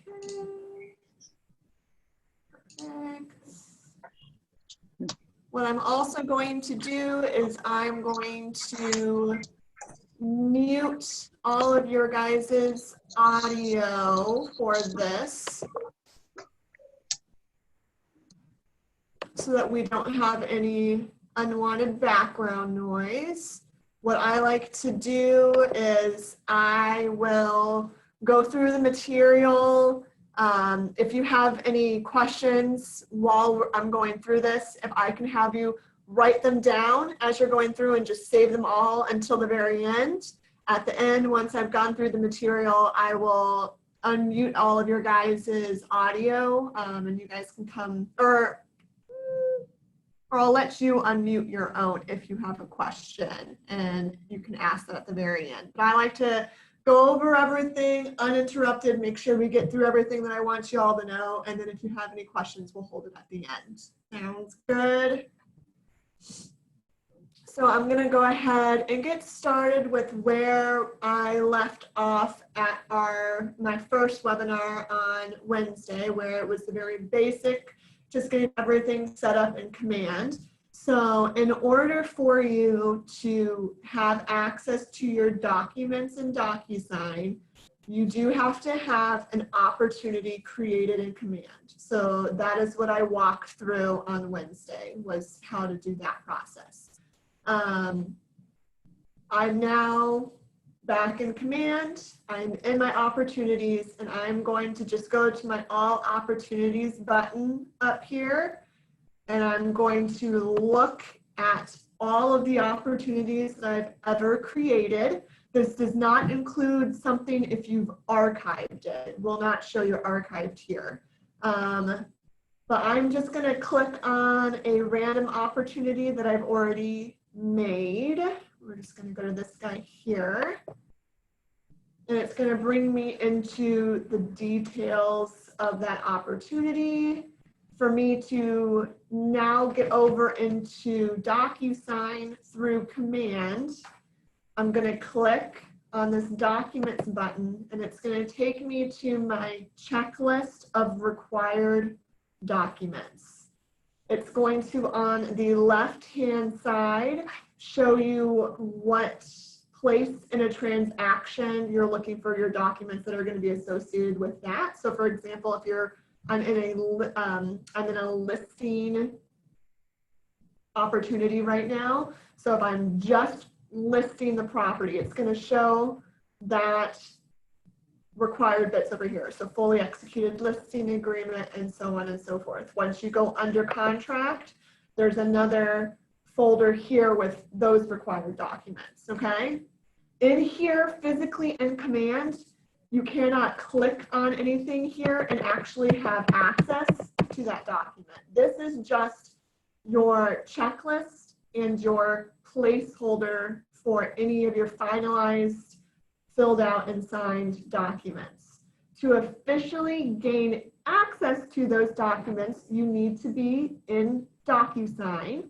Okay. Perfect. What I'm also going to do is I'm going to mute all of your guys' audio for this so that we don't have any unwanted background noise. What I like to do is I will go through the material. If you have any questions while I'm going through this, if I can have you write them down as you're going through and just save them all until the very end. At the end, once I've gone through the material, I will unmute all of your guys' audio and you guys can come, or I'll let you unmute your own if you have a question and you can ask that at the very end. But I like to go over everything uninterrupted, make sure we get through everything that I want you all to know. And then if you have any questions, we'll hold it at the end. Sounds good? So I'm gonna go ahead and get started with where I left off at my first webinar on Wednesday, where it was the very basic, just getting everything set up in Command. So in order for you to have access to your documents in Docusign, you do have to have an opportunity created in Command. So that is what I walked through on Wednesday, was how to do that process. I'm now back in Command. I'm in my opportunities, and I'm going to just go to my All Opportunities button up here, and I'm going to look at all of the opportunities that I've ever created. This does not include something if you've archived it. It will not show you archived here. But I'm just going to click on a random opportunity that I've already made. We're just going to go to this guy here. And it's going to bring me into the details of that opportunity for me to now get over into Docusign through Command. I'm going to click on this Documents button, and it's going to take me to my checklist of required documents. It's going to, on the left-hand side, show you what place in a transaction you're looking for your documents that are going to be associated with that. So for example, if I'm in a listing opportunity right now. So if I'm just listing the property, it's going to show that required bits over here. So fully executed listing agreement and so on and so forth. Once you go under contract, there's another folder here with those required documents, okay? In here, physically in Command, you cannot click on anything here and actually have access to that document. This is just your checklist and your placeholder for any of your finalized, filled out, and signed documents. To officially gain access to those documents, you need to be in Docusign.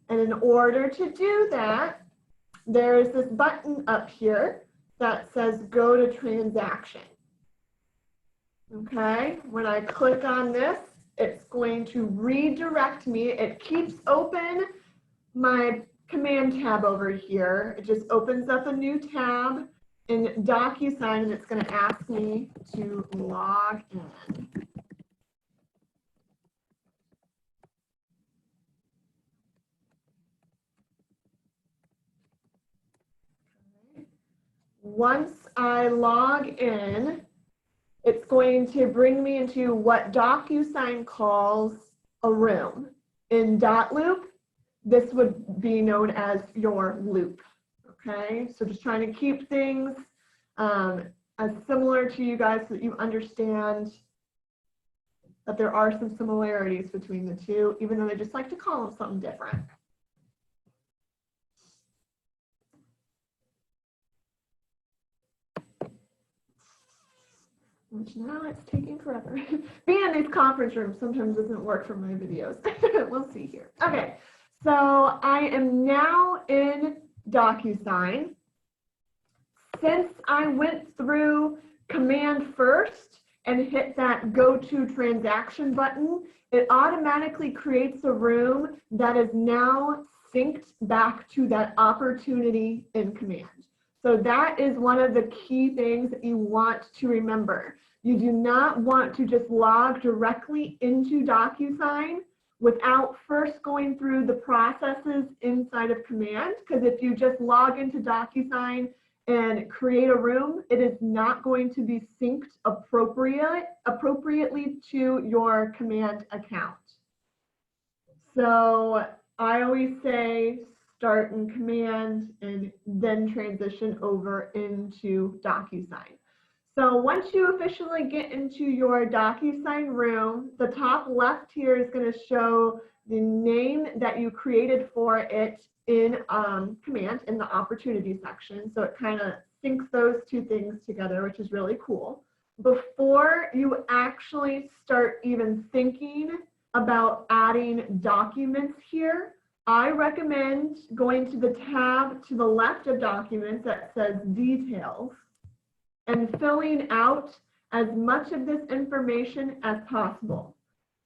And in order to do that, there is this button up here that says Go to Transaction. Okay, when I click on this, it's going to redirect me. It keeps open my Command tab over here. It just opens up a new tab in Docusign, and it's going to ask me to log in. Once I log in, it's going to bring me into what Docusign calls a room. In .loop, this would be known as your loop, okay? So just trying to keep things as similar to you guys so that you understand that there are some similarities between the two, even though they just like to call them something different. Which now it's taking forever. Being in these conference rooms sometimes doesn't work for my videos. We'll see here. Okay, so I am now in Docusign. Since I went through Command first and hit that Go to Transaction button, it automatically creates a room that is now synced back to that opportunity in command. So that is one of the key things that you want to remember. You do not want to just log directly into Docusign without first going through the processes inside of command, because if you just log into Docusign and create a room, it is not going to be synced appropriately to your command account. So I always say start in command and then transition over into Docusign. So once you officially get into your Docusign room, the top left here is going to show the name that you created for it in command in the opportunity section. So it kind of syncs those two things together, which is really cool. Before you actually start even thinking about adding documents here, I recommend going to the tab to the left of documents that says details and filling out as much of this information as possible.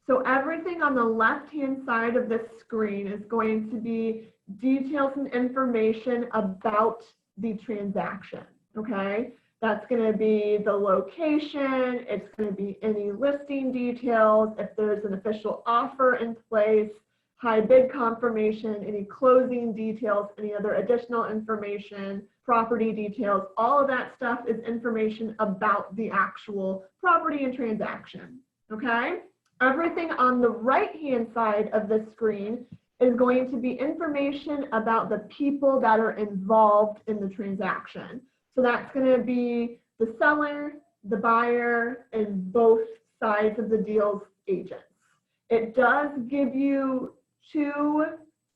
So everything on the left-hand side of this screen is going to be details and information about the transaction, okay? That's going to be the location, it's going to be any listing details, if there's an official offer in place, high bid confirmation, any closing details, any other additional information, property details, all of that stuff is information about the actual property and transaction, okay? Everything on the right-hand side of the screen is going to be information about the people that are involved in the transaction. So that's going to be the seller, the buyer, and both sides of the deal's agents. It does give you two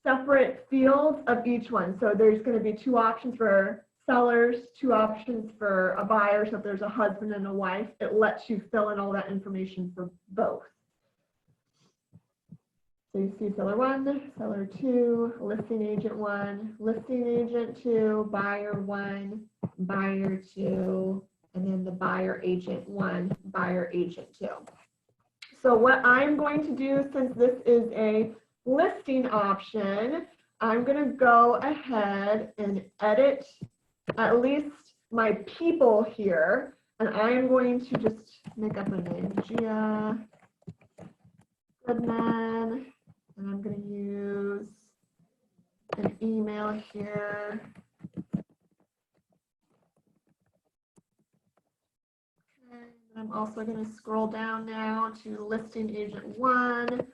separate fields of each one. So there's going to be two options for sellers, two options for a buyer. So if there's a husband and a wife, it lets you fill in all that information for both. So you see seller 1, seller 2, listing agent 1, listing agent 2, buyer 1, buyer 2, and then the buyer agent 1, buyer agent 2. So what I'm going to do, since this is a listing option, I'm going to go ahead and edit at least my people here, and I'm going to just make up a name, Gia Goodman. And I'm going to use an email here. Okay. I'm also going to scroll down now to listing agent 1.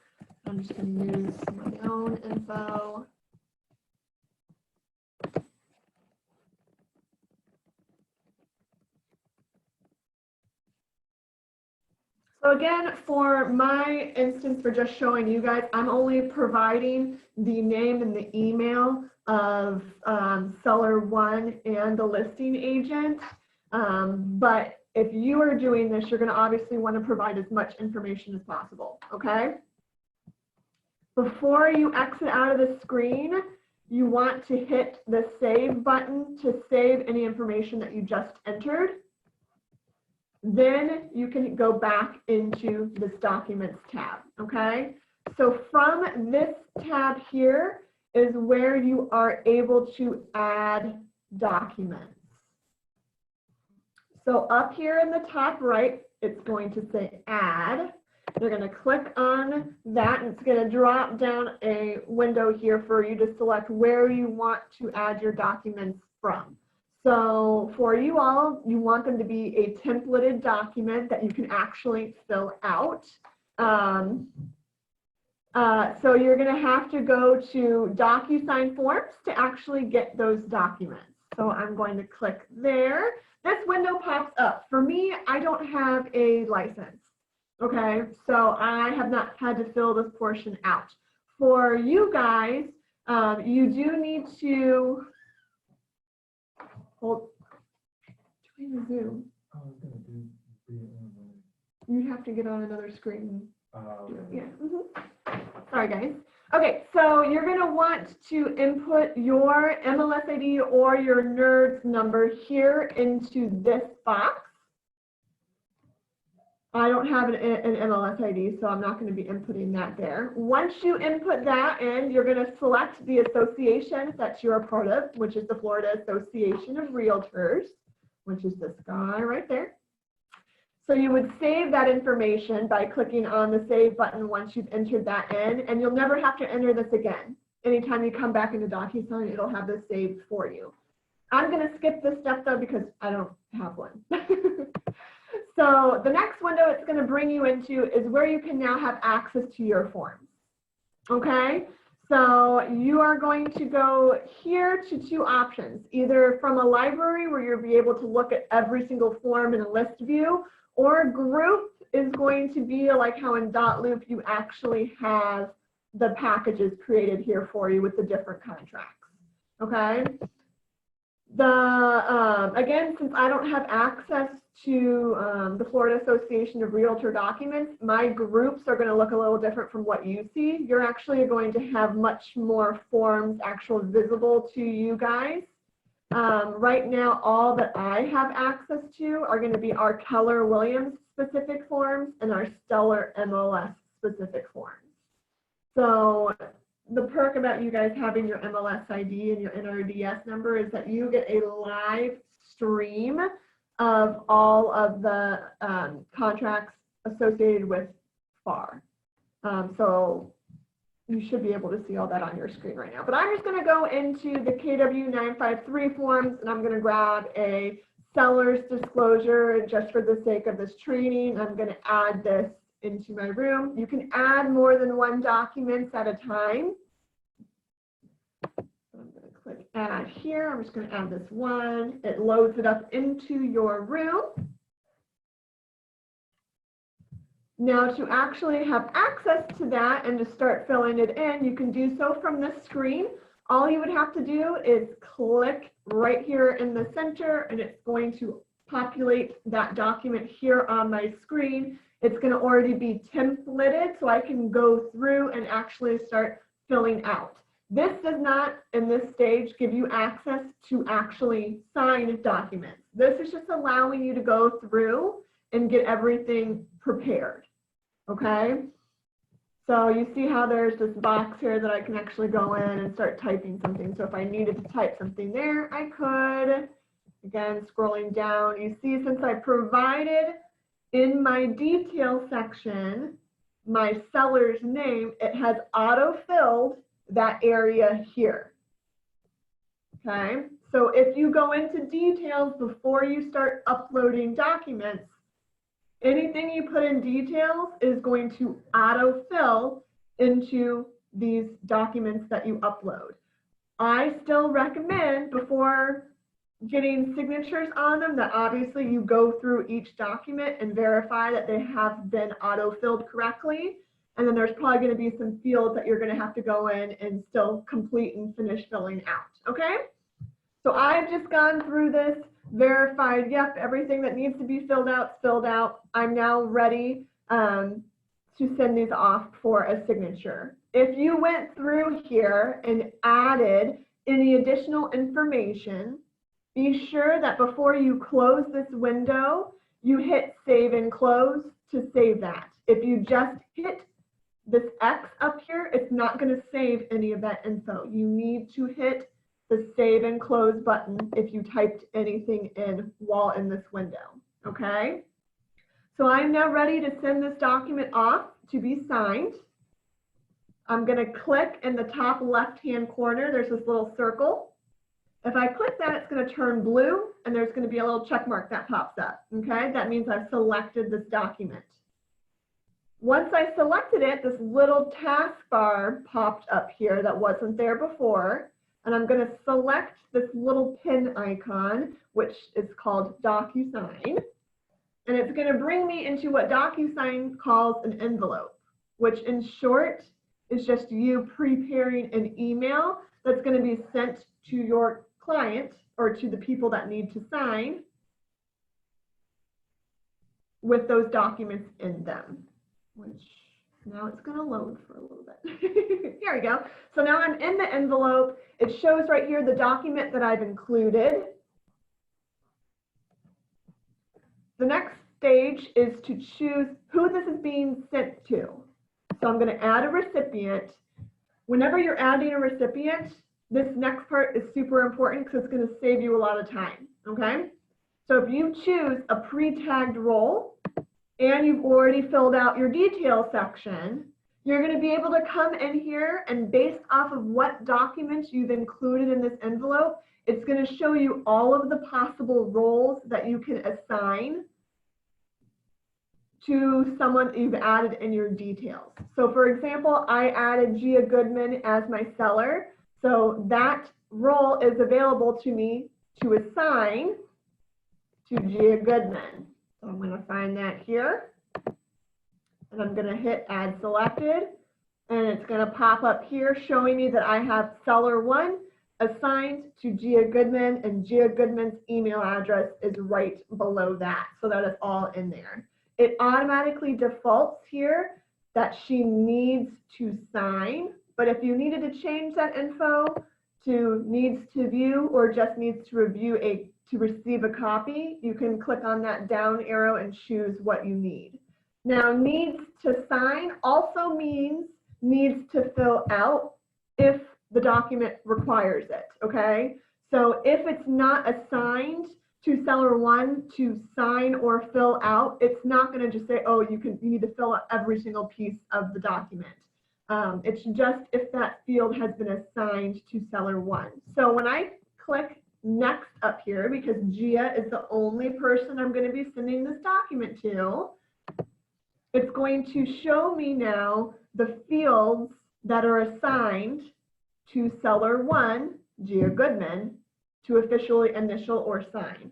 I'm just going to use my own info. So again, for my instance, for just showing you guys, I'm only providing the name and the email of seller 1 and the listing agent. But if you are doing this, you're going to obviously want to provide as much information as possible, okay? Before you exit out of the screen, you want to hit the save button to save any information that you just entered. Then you can go back into this Documents tab, okay? So from this tab here is where you are able to add documents. So up here in the top right, it's going to say Add. You're going to click on that, and it's going to drop down a window here for you to select where you want to add your documents from. So for you all, you want them to be a templated document that you can actually fill out. So you're going to have to go to Docusign Forms to actually get those documents. So I'm going to click there. This window pops up. For me, I don't have a license. Okay, so I have not had to fill this portion out. For you guys, you do need to hold. Join Zoom. You have to get on another screen. Yeah. Sorry, guys. Okay, so you're going to want to input your MLS ID or your NERDS number here into this box. I don't have an MLS ID, so I'm not going to be inputting that there. Once you input that in, you're going to select the association that you're a part of, which is the Florida Association of Realtors, which is this guy right there. So you would save that information by clicking on the Save button once you've entered that in, and you'll never have to enter this again. Anytime you come back into Docusign, it'll have this saved for you. I'm going to skip this step, though, because I don't have one. So the next window it's going to bring you into is where you can now have access to your forms. Okay, so you are going to go here to two options, either from a library where you'll be able to look at every single form in a list view, or group is going to be like how in Dotloop you actually have the packages created here for you with the different contracts. Okay. Again, since I don't have access to the Florida Association of Realtor documents, my groups are going to look a little different from what you see. You're actually going to have much more forms actually visible to you guys. Right now, all that I have access to are going to be our Keller Williams specific forms and our Stellar MLS specific forms. So the perk about you guys having your MLS ID and your NRDS number is that you get a live stream of all of the contracts associated with FAR. So you should be able to see all that on your screen right now. But I'm just going to go into the KW953 forms, and I'm going to grab a seller's disclosure. And just for the sake of this training, I'm going to add this into my room. You can add more than one document at a time. I'm going to click add here. I'm just going to add this one. It loads it up into your room. Now to actually have access to that and to start filling it in, you can do so from this screen. All you would have to do is click right here in the center, and it's going to populate that document here on my screen. It's going to already be templated, so I can go through and actually start filling out. This does not, in this stage, give you access to actually sign documents. This is just allowing you to go through and get everything prepared. Okay, so you see how there's this box here that I can actually go in and start typing something. So if I needed to type something there, I could. Again, scrolling down, you see since I provided in my detail section my seller's name, it has auto-filled that area here. Okay, so if you go into details before you start uploading documents, anything you put in details is going to autofill into these documents that you upload. I still recommend before getting signatures on them that obviously you go through each document and verify that they have been autofilled correctly. And then there's probably going to be some fields that you're going to have to go in and still complete and finish filling out. Okay? So I've just gone through this, verified, yep, everything that needs to be filled out, filled out. I'm now ready to send these off for a signature. If you went through here and added any additional information, be sure that before you close this window, you hit save and close to save that. If you just hit this X up here, it's not going to save any of that info. You need to hit the save and close button if you typed anything in while in this window, okay? So I'm now ready to send this document off to be signed. I'm gonna click in the top left-hand corner, there's this little circle. If I click that, it's gonna turn blue and there's gonna be a little check mark that pops up, okay? That means I've selected this document. Once I selected it, this little taskbar popped up here that wasn't there before. And I'm going to select this little pin icon, which is called Docusign. And it's going to bring me into what Docusign calls an envelope, which in short is just you preparing an email that's going to be sent to your client or to the people that need to sign with those documents in them, which now it's going to load for a little bit. Here we go. So now I'm in the envelope. It shows right here the document that I've included. The next stage is to choose who this is being sent to. So I'm going to add a recipient. Whenever you're adding a recipient, this next part is super important because it's going to save you a lot of time, okay? So if you choose a pre-tagged role and you've already filled out your detail section, you're going to be able to come in here and based off of what documents you've included in this envelope, it's going to show you all of the possible roles that you can assign to someone you've added in your details. So for example, I added Gia Goodman as my seller. So that role is available to me to assign to Gia Goodman. So I'm going to find that here. And I'm going to hit add selected. And it's going to pop up here showing me that I have seller 1 assigned to Gia Goodman, and Gia Goodman's email address is right below that. So that is all in there. It automatically defaults here that she needs to sign, but if you needed to change that info to needs to view or just needs to review to receive a copy, you can click on that down arrow and choose what you need. Now, needs to sign also means needs to fill out if the document requires it, okay? So if it's not assigned to seller 1 to sign or fill out, it's not going to just say, oh, you need to fill out every single piece of the document. It's just if that field has been assigned to seller 1. So when I click next up here, because Gia is the only person I'm going to be sending this document to, it's going to show me now the fields that are assigned to seller 1, Gia Goodman, to officially initial or sign.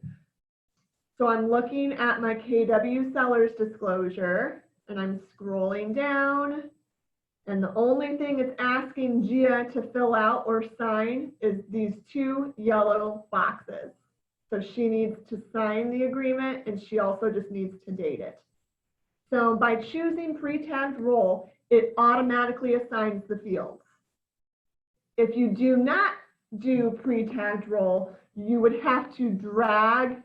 So I'm looking at my KW seller's disclosure and I'm scrolling down, and the only thing it's asking Gia to fill out or sign is these 2 yellow boxes. So she needs to sign the agreement and she also just needs to date it. So by choosing pre-tagged role, it automatically assigns the fields. If you do not do pre-tagged role, you would have to drag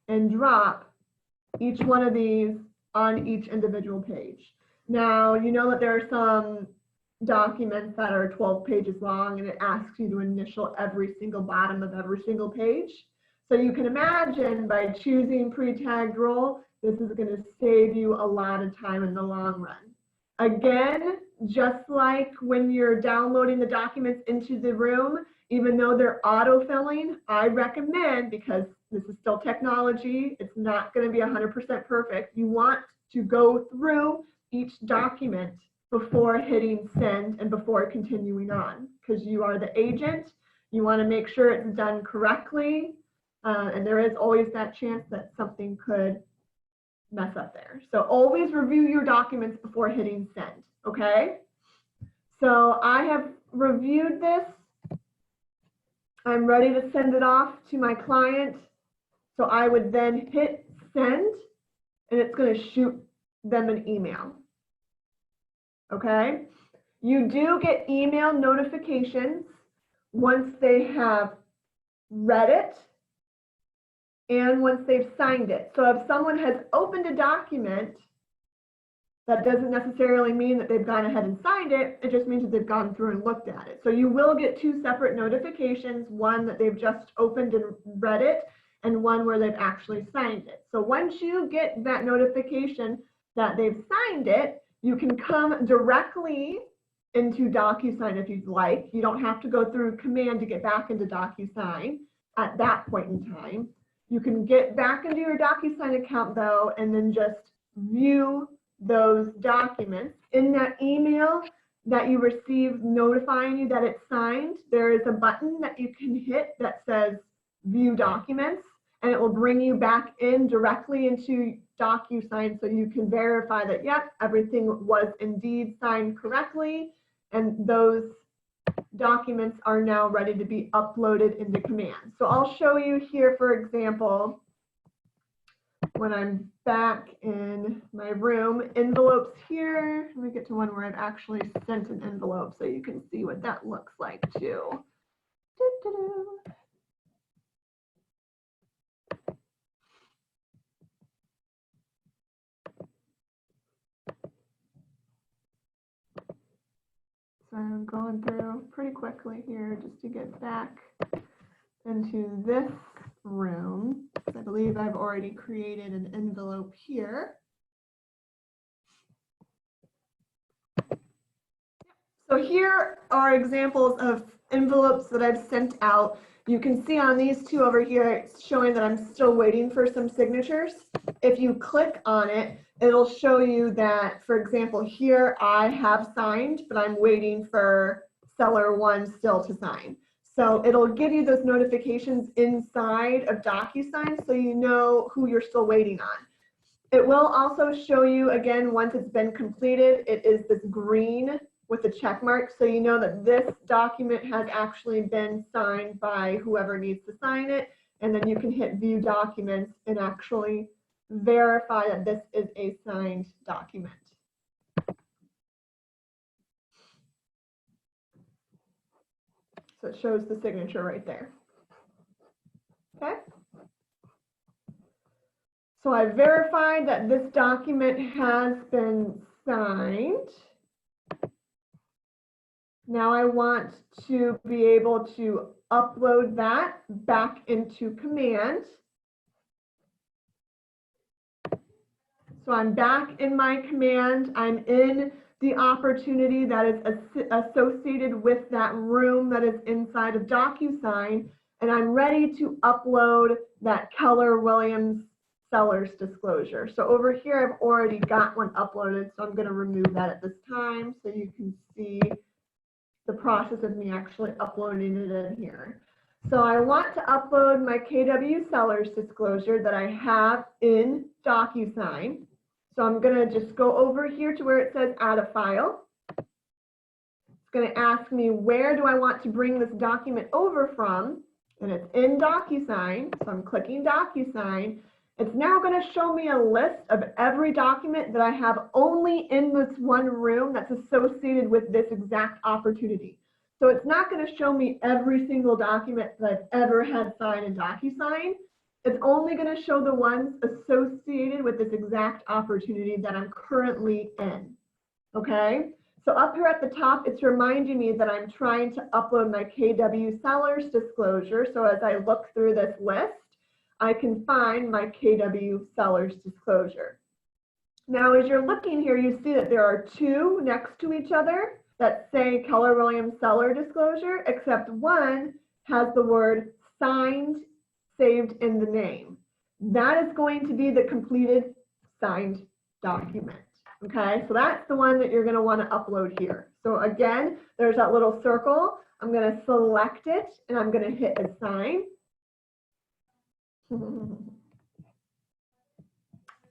and drop each one of these on each individual page. Now, you know that there are some documents that are 12 pages long and it asks you to initial every single bottom of every single page. So you can imagine by choosing pre-tagged role, this is going to save you a lot of time in the long run. Again, just like when you're downloading the documents into the room, even though they're auto-filling, I recommend, because this is still technology, it's not going to be 100% perfect. You want to go through each document before hitting send and before continuing on, because you are the agent. You want to make sure it's done correctly, and there is always that chance that something could mess up there. So always review your documents before hitting send, okay? So I have reviewed this. I'm ready to send it off to my client. So I would then hit send and it's going to shoot them an email, okay? You do get email notifications once they have read it and once they've signed it. So if someone has opened a document, that doesn't necessarily mean that they've gone ahead and signed it. It just means that they've gone through and looked at it. So you will get 2 separate notifications, one that they've just opened and read it, and one where they've actually signed it. So once you get that notification that they've signed it, you can come directly into Docusign if you'd like. You don't have to go through Command to get back into Docusign at that point in time. You can get back into your Docusign account though, and then just view those documents. In that email that you received notifying you that it's signed, there is a button that you can hit that says view documents, and it will bring you back in directly into Docusign so you can verify that, yep, everything was indeed signed correctly, and those documents are now ready to be uploaded into Command. So I'll show you here, for example, when I'm back in my room, envelopes here. Let me get to one where I've actually sent an envelope so you can see what that looks like too. going through pretty quickly here just to get back into this room. I believe I've already created an envelope here. So here are examples of envelopes that I've sent out. You can see on these two over here, it's showing that I'm still waiting for some signatures. If you click on it, it'll show you that, for example, here I have signed, but I'm waiting for seller one still to sign. So it'll give you those notifications inside of Docusign so you know who you're still waiting on. It will also show you, again, once it's been completed, it is this green with the check mark, so you know that this document has actually been signed by whoever needs to sign it, and then you can hit view documents and actually verify that this is a signed document. So it shows the signature right there. Okay. So I verified that this document has been signed. Now I want to be able to upload that back into Command. So I'm back in my Command. I'm in the opportunity that is associated with that room that is inside of Docusign, and I'm ready to upload that Keller Williams seller's disclosure. So over here, I've already got one uploaded, so I'm going to remove that at this time so you can see the process of me actually uploading it in here. So I want to upload my KW seller's disclosure that I have in Docusign. So I'm going to just go over here to where it says add a file. It's going to ask me where do I want to bring this document over from, and it's in Docusign. So I'm clicking Docusign. It's now going to show me a list of every document that I have only in this one room that's associated with this exact opportunity. So it's not going to show me every single document that I've ever had signed in Docusign. It's only going to show the ones associated with this exact opportunity that I'm currently in. Okay? So up here at the top, it's reminding me that I'm trying to upload my KW seller's disclosure. So as I look through this list, I can find my KW seller's disclosure. Now, as you're looking here, you see that there are two next to each other that say Keller Williams seller disclosure, except one has the word signed saved in the name. That is going to be the completed signed document. Okay, so that's the one that you're going to want to upload here. So again, there's that little circle. I'm going to select it and I'm going to hit assign.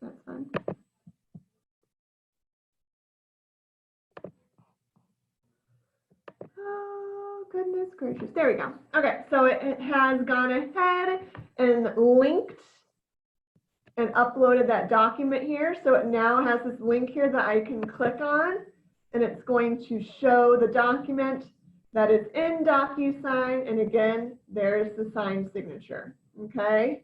That's fun. Oh, goodness gracious. There we go. Okay, so it has gone ahead and linked and uploaded that document here. So it now has this link here that I can click on, and it's going to show the document that is in Docusign. And again, there's the signed signature. Okay.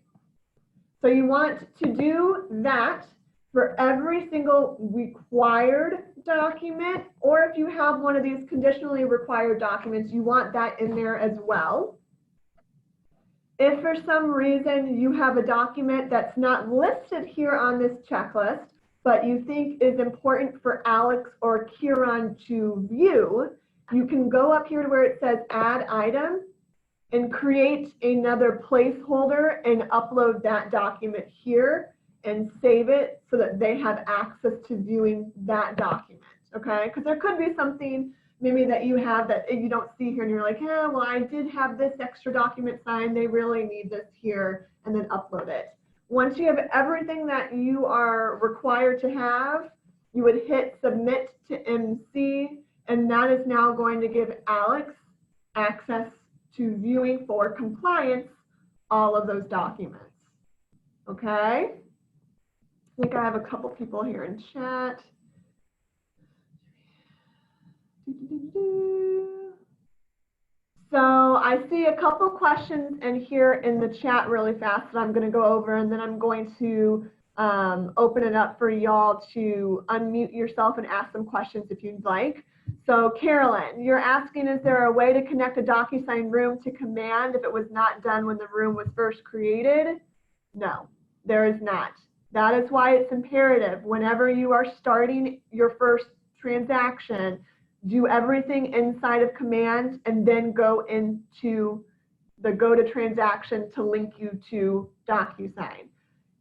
So you want to do that for every single required document, or if you have one of these conditionally required documents, you want that in there as well. If for some reason you have a document that's not listed here on this checklist, but you think is important for Alex or Kieran to view, you can go up here to where it says add item and create another placeholder and upload that document here and save it so that they have access to viewing that document, okay? Because there could be something maybe that you have that you don't see here and you're like, yeah, well, I did have this extra document signed. They really need this here, and then upload it. Once you have everything that you are required to have, you would hit submit to MC, and that is now going to give Alex access to viewing for compliance all of those documents. Okay? I think I have a couple people here in chat. So I see a couple questions in here in the chat really fast that I'm going to go over, and then I'm going to open it up for y'all to unmute yourself and ask some questions if you'd like. So Carolyn, you're asking, is there a way to connect a Docusign room to command if it was not done when the room was first created? No, there is not. That is why it's imperative whenever you are starting your first transaction, do everything inside of command and then go into the go to transaction to link you to Docusign.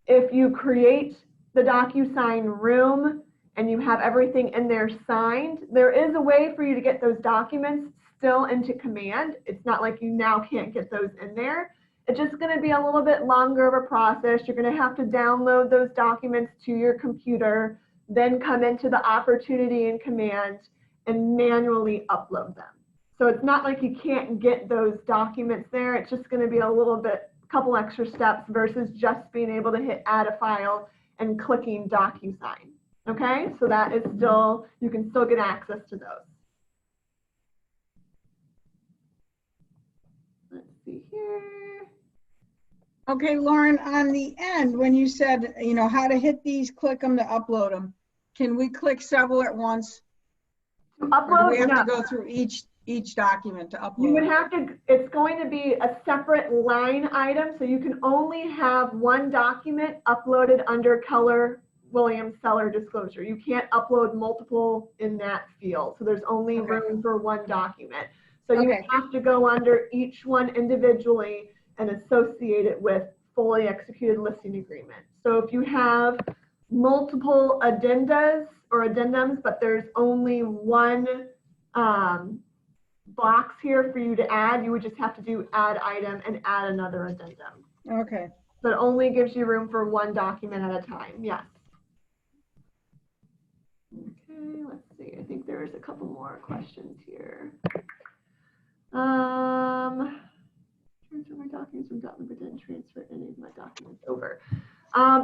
If you create the Docusign room and you have everything in there signed, there is a way for you to get those documents still into command. It's not like you now can't get those in there. It's just going to be a little bit longer of a process. You're going to have to download those documents to your computer, then come into the opportunity in command and manually upload them. So it's not like you can't get those documents there. It's just going to be a little bit, couple extra steps versus just being able to hit add a file and clicking Docusign. Okay, so that is still, you can still get access to those. Let's see here. Okay, Lauren, on the end, when you said, you know, how to hit these, click them to upload them, can we click several at once? To upload, or do we have no. to go through each document to upload? You would have to, it's going to be a separate line item, so you can only have one document uploaded under Keller Williams seller disclosure. You can't upload multiple in that field, so there's only room for one document. So you have to go under each one individually and associate it with fully executed listing agreement. So if you have multiple addendas or addendums, but there's only one box here for you to add, you would just have to do add item and add another addendum. Okay. So it only gives you room for one document at a time. Yes. Okay, let's see. I think there's a couple more questions here. Transfer my documents from Dotloop, but didn't transfer any of my documents over.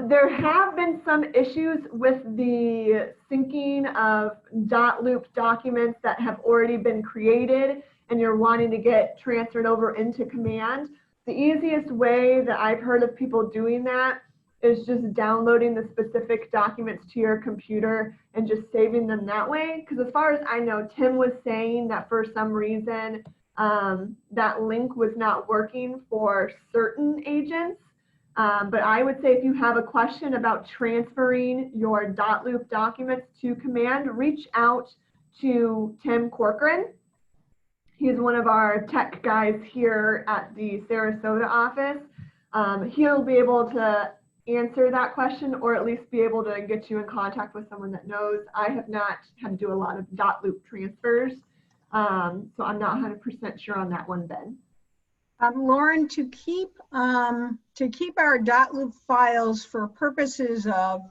There have been some issues with the syncing of Dotloop documents that have already been created and you're wanting to get transferred over into command. The easiest way that I've heard of people doing that is just downloading the specific documents to your computer and just saving them that way. Because as far as I know, Tim was saying that for some reason that link was not working for certain agents. But I would say if you have a question about transferring your Dotloop documents to command, reach out to Tim Corcoran. He's one of our tech guys here at the Sarasota office. He'll be able to answer that question or at least be able to get you in contact with someone that knows. I have not had to do a lot of Dotloop transfers, so I'm not 100% sure on that one, Ben. Lauren, to keep our Dotloop files for purposes of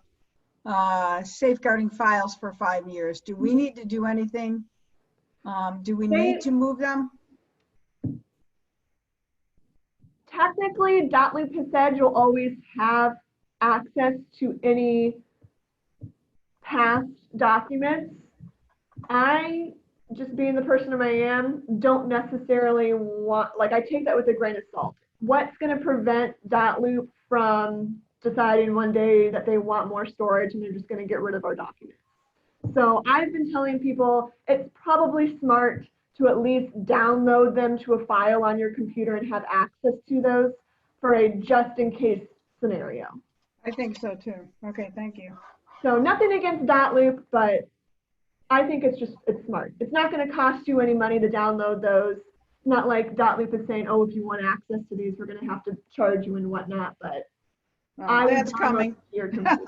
safeguarding files for 5 years, do we need to do anything? Do we need to move them? Technically, Dotloop has said you'll always have access to any past documents. I, just being the person I am, don't necessarily want, like, I take that with a grain of salt. What's going to prevent Dotloop from deciding one day that they want more storage and they're just going to get rid of our documents? So I've been telling people it's probably smart to at least download them to a file on your computer and have access to those for a just in case scenario. I think so too. Okay, thank you. So nothing against Dotloop, but I think it's smart. It's not going to cost you any money to download those. It's not like Dotloop is saying, oh, if you want access to these, we're going to have to charge you and whatnot, but that's coming. Your computer.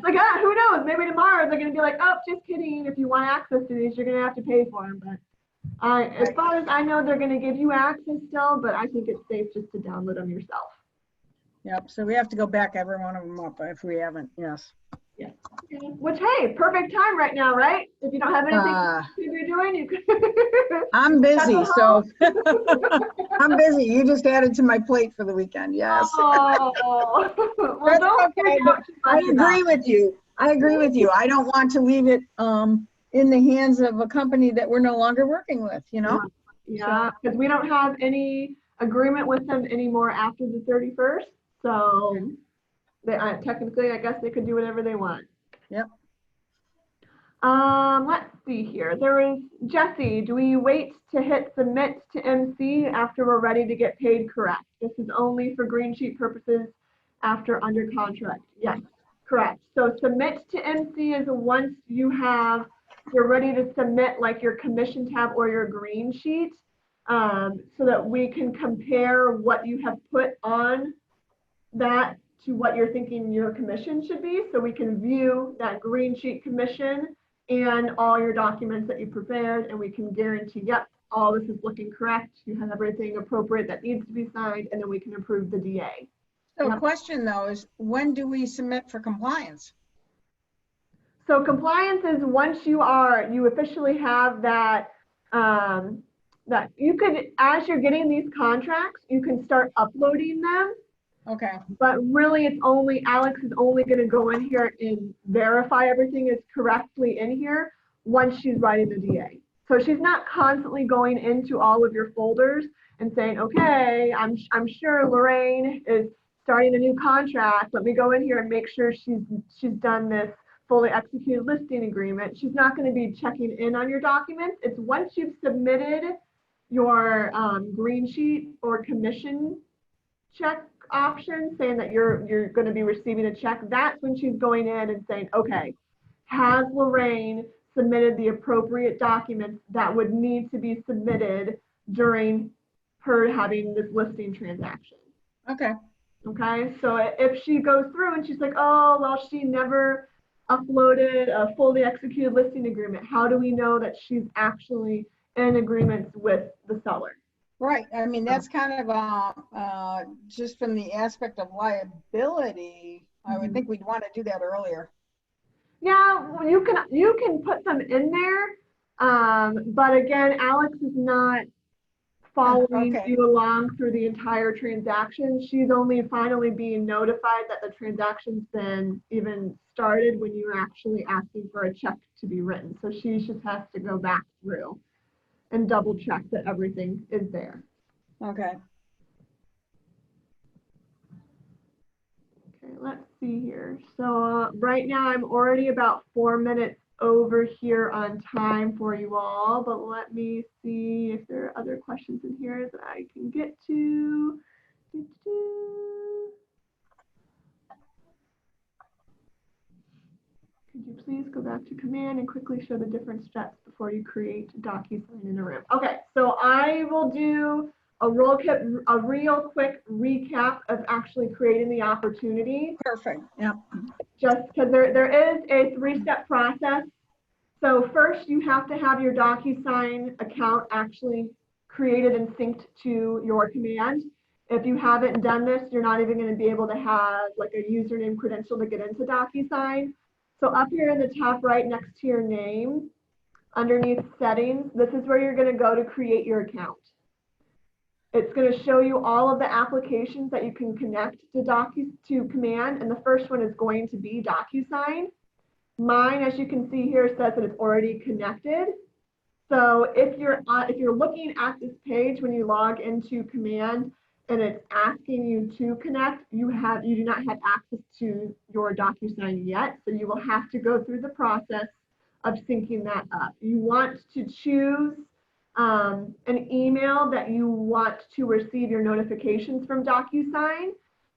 Like, who knows? Maybe tomorrow they're going to be like, oh, just kidding. If you want access to these, you're going to have to pay for them. But as far as I know, they're going to give you access still, but I think it's safe just to download them yourself. Yep. So we have to go back every one of them up if we haven't. Yes. Yeah. Which, hey, perfect time right now, right? If you don't have anything you're doing, you could. I'm busy, so I'm busy. You just added to my plate for the weekend. Yes. Oh, well, don't okay, but I agree with you. I agree with you. I don't want to leave it in the hands of a company that we're no longer working with, you know? Yeah, because we don't have any agreement with them anymore after the 31st. So they, technically, I guess they could do whatever they want. Yep. Let's see here. There is Jesse. Do we wait to hit submit to MC after we're ready to get paid? Correct. This is only for green sheet purposes after under contract. Yes, correct. So submit to MC is once you're ready to submit like your commission tab or your green sheet, so that we can compare what you have put on that to what you're thinking your commission should be. So we can view that green sheet commission and all your documents that you prepared, and we can guarantee, yep, all this is looking correct. You have everything appropriate that needs to be signed, and then we can approve the DA. So Yep. question though is, when do we submit for compliance? So compliance is once you officially have that, that you could, as you're getting these contracts, you can start uploading them. Okay, But really, it's only, Alex is only going to go in here and verify everything is correctly in here once she's writing the DA. So she's not constantly going into all of your folders and saying, okay, I'm sure Lorraine is starting a new contract. Let me go in here and make sure she's done this fully executed listing agreement. She's not going to be checking in on your documents. It's once you've submitted your green sheet or commission check option saying that you're going to be receiving a check, that's when she's going in and saying, okay, has Lorraine submitted the appropriate documents that would need to be submitted during her having this listing transaction? okay. Okay, so if she goes through and she's like, oh, well, she never uploaded a fully executed listing agreement, how do we know that she's actually in agreement with the seller? Right, I mean, that's kind of just from the aspect of liability, I would think we'd want to do that earlier. Yeah, well, you can put them in there, but again, Alex is not following Okay. you along through the entire transaction. She's only finally being notified that the transaction's been even started when you're actually asking for a check to be written. So she just has to go back through and double check that everything is there. Okay. Okay, let's see here. So right now I'm already about 4 minutes over here on time for you all, but let me see if there are other questions in here that I can get to. Could you please go back to command and quickly show the different steps before you create Docusign in a room? Okay, so I will do a real quick recap of actually creating the opportunity. Perfect. Yep. Just because there is a 3-step process. So first you have to have your Docusign account actually created and synced to your command. If you haven't done this, you're not even going to be able to have like a username credential to get into Docusign. So up here in the top right next to your name, underneath settings, this is where you're going to go to create your account. It's going to show you all of the applications that you can connect to command, and the first one is going to be Docusign. Mine, as you can see here, says that it's already connected. So if you're looking at this page when you log into command and it's asking you to connect, you do not have access to your Docusign yet. So you will have to go through the process of syncing that up. You want to choose an email that you want to receive your notifications from Docusign.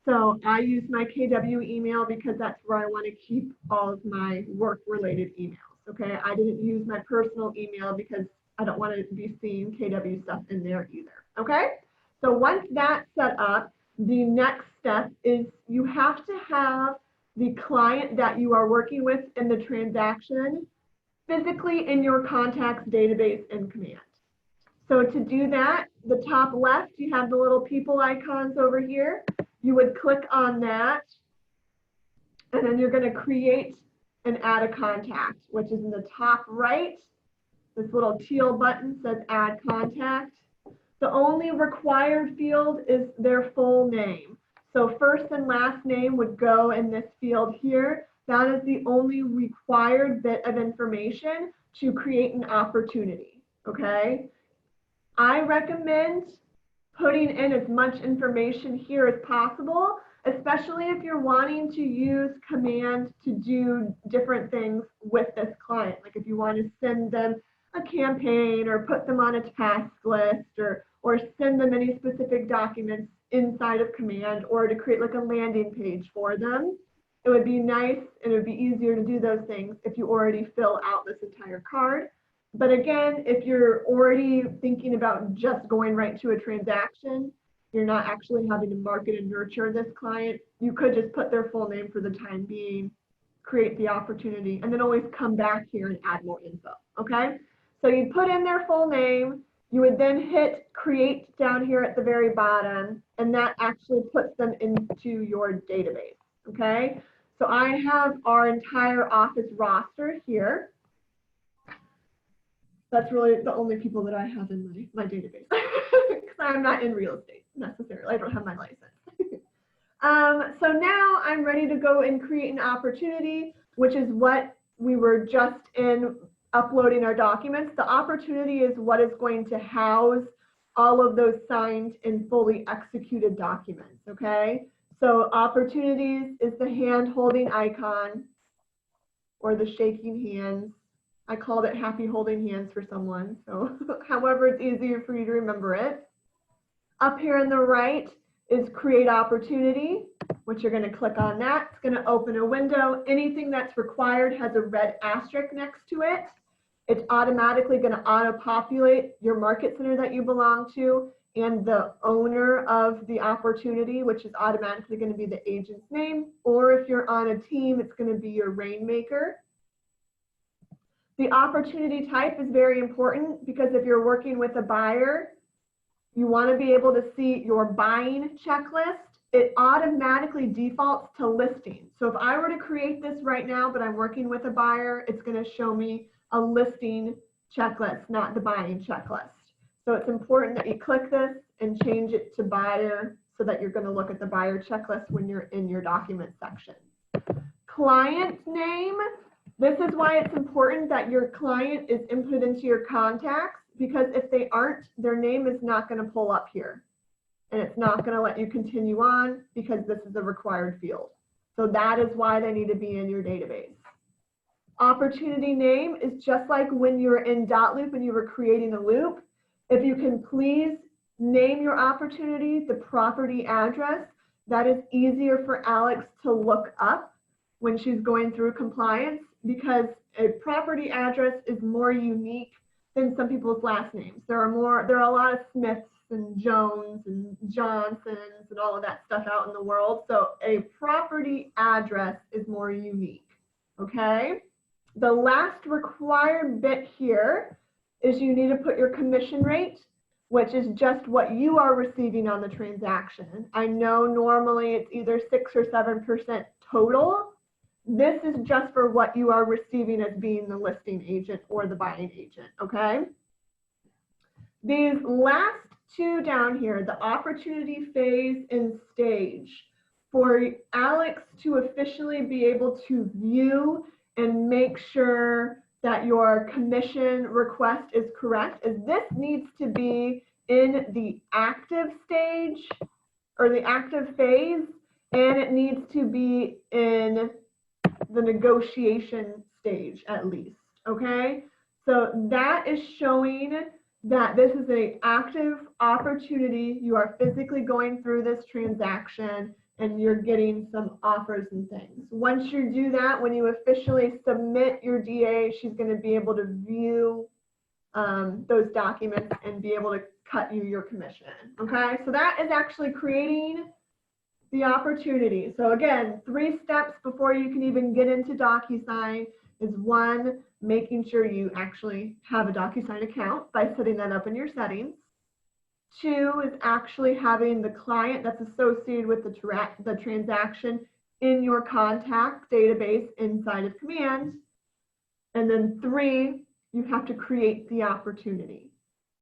So I use my KW email because that's where I want to keep all of my work-related emails. Okay, I didn't use my personal email because I don't want to be seeing KW stuff in there either. Okay, so once that's set up, the next step is you have to have the client that you are working with in the transaction physically in your contacts database in command. So to do that, the top left, you have the little people icons over here. You would click on that, and then you're going to create and add a contact, which is in the top right. This little teal button says add contact. The only required field is their full name. So first and last name would go in this field here. That is the only required bit of information to create an opportunity, okay? I recommend putting in as much information here as possible especially if you're wanting to use Command to do different things with this client. Like if you want to send them a campaign or put them on a task list or send them any specific documents inside of Command or to create like a landing page for them. It would be nice and it would be easier to do those things if you already fill out this entire card. But again, if you're already thinking about just going right to a transaction, you're not actually having to market and nurture this client, you could just put their full name for the time being, create the opportunity, and then always come back here and add more info, okay? So you put in their full name, you would then hit create down here at the very bottom, and that actually puts them into your database, okay? So I have our entire office roster here. That's really the only people that I have in my database because I'm not in real estate necessarily. I don't have my license. So now I'm ready to go and create an opportunity, which is what we were just in uploading our documents. The opportunity is what is going to house all of those signed and fully executed documents, okay? So opportunities is the hand holding icon or the shaking hands. I called it happy holding hands for someone. So however it's easier for you to remember it. Up here on the right is create opportunity, which you're going to click on that. It's going to open a window. Anything that's required has a red asterisk next to it. It's automatically going to auto-populate your market center that you belong to and the owner of the opportunity, which is automatically going to be the agent's name. Or if you're on a team, it's going to be your rainmaker. The opportunity type is very important because if you're working with a buyer, you want to be able to see your buying checklist. It automatically defaults to listing. So if I were to create this right now, but I'm working with a buyer, it's going to show me a listing checklist, not the buying checklist. So it's important that you click this and change it to buyer so that you're going to look at the buyer checklist when you're in your document section. Client name. This is why it's important that your client is input into your contacts, because if they aren't, their name is not going to pull up here. And it's not going to let you continue on because this is a required field. So that is why they need to be in your database. Opportunity name is just like when you were in Dotloop and you were creating a loop. If you can please name your opportunity, the property address, that is easier for Alex to look up when she's going through compliance, because a property address is more unique than some people's last names. There are a lot of Smiths and Jones and Johnsons and all of that stuff out in the world. So a property address is more unique, okay? The last required bit here is you need to put your commission rate, which is just what you are receiving on the transaction. I know normally it's either 6 or 7% total. This is just for what you are receiving as being the listing agent or the buying agent, okay? These last two down here, the opportunity phase and stage, for Alex to officially be able to view and make sure that your commission request is correct, is this needs to be in the active stage or the active phase, and it needs to be in the negotiation stage at least, okay? So that is showing that this is an active opportunity. You are physically going through this transaction and you're getting some offers and things. Once you do that, when you officially submit your DA, she's going to be able to view those documents and be able to cut you your commission, okay? So that is actually creating the opportunity. So again, 3 steps before you can even get into Docusign is 1, making sure you actually have a Docusign account by setting that up in your settings. 2 is actually having the client that's associated with the transaction in your contact database inside of Command. And then 3, you have to create the opportunity.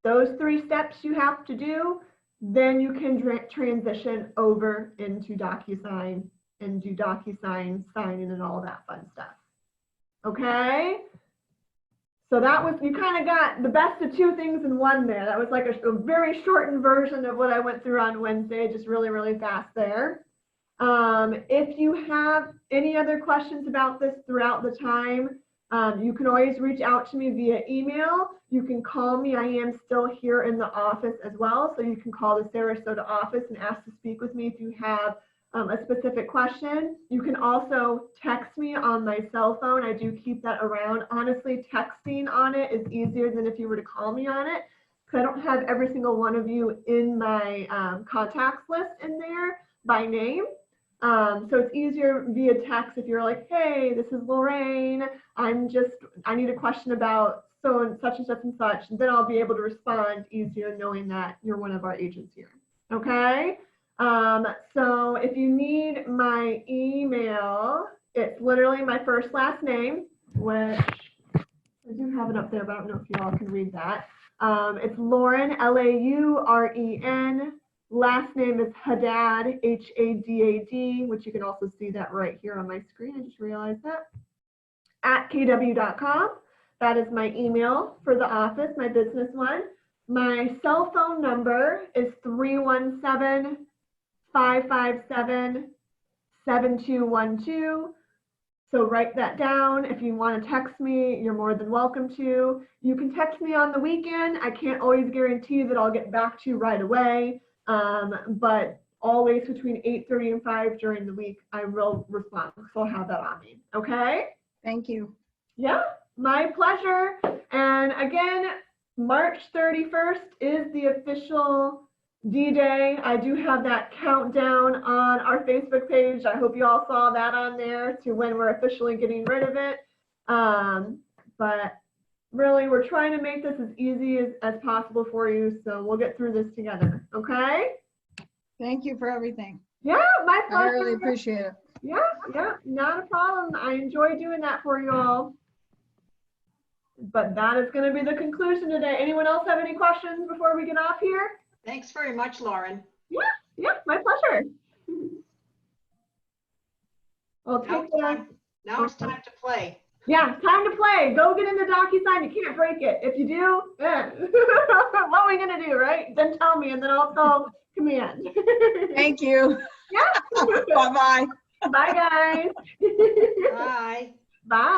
Those 3 steps you have to do, then you can transition over into Docusign and do Docusign signing and all that fun stuff. Okay? So that was, you kind of got the best of 2 things in one there. That was like a very shortened version of what I went through on Wednesday, just really, really fast there. If you have any other questions about this throughout the time, you can always reach out to me via email. You can call me. I am still here in the office as well. So you can call the Sarasota office and ask to speak with me if you have a specific question. You can also text me on my cell phone. I do keep that around. Honestly, texting on it is easier than if you were to call me on it, because I don't have every single one of you in my contacts list in there by name. So it's easier via text if you're like, hey, this is Lorraine. I need a question about so and such and such and such. Then I'll be able to respond easier knowing that you're one of our agents here. Okay. So if you need my email, it's literally my first last name, which I do have it up there, but I don't know if you all can read that. It's Lauren, Lauren. Last name is Haddad, Hadad, which you can also see that right here on my screen. I just realized that. At kw.com. That is my email for the office, my business one. My cell phone number is 317-557-7212. So write that down. If you want to text me, you're more than welcome to. You can text me on the weekend. I can't always guarantee that I'll get back to you right away. But always between 8:30 and 5 during the week, I will respond. So I'll have that on me. Okay? Thank you. Yeah, my pleasure. And again, March 31st is the official D-Day. I do have that countdown on our Facebook page. I hope you all saw that on there to when we're officially getting rid of it. But really, we're trying to make this as easy as possible for you. So we'll get through this together. Okay? Thank you for everything. Yeah, my pleasure. I really appreciate it. Yeah, not a problem. I enjoy doing that for you all. But that is going to be the conclusion today. Anyone else have any questions before we get off here? Thanks very much, Lauren. Yeah, my pleasure. Well, Now it's time to play. Yeah, time to play. Go get into Docusign. You can't break it. If you do, what are we going to do, right? Then tell me, and then I'll tell command. Thank you. Yeah. Bye-bye. Bye, guys. Bye. Bye.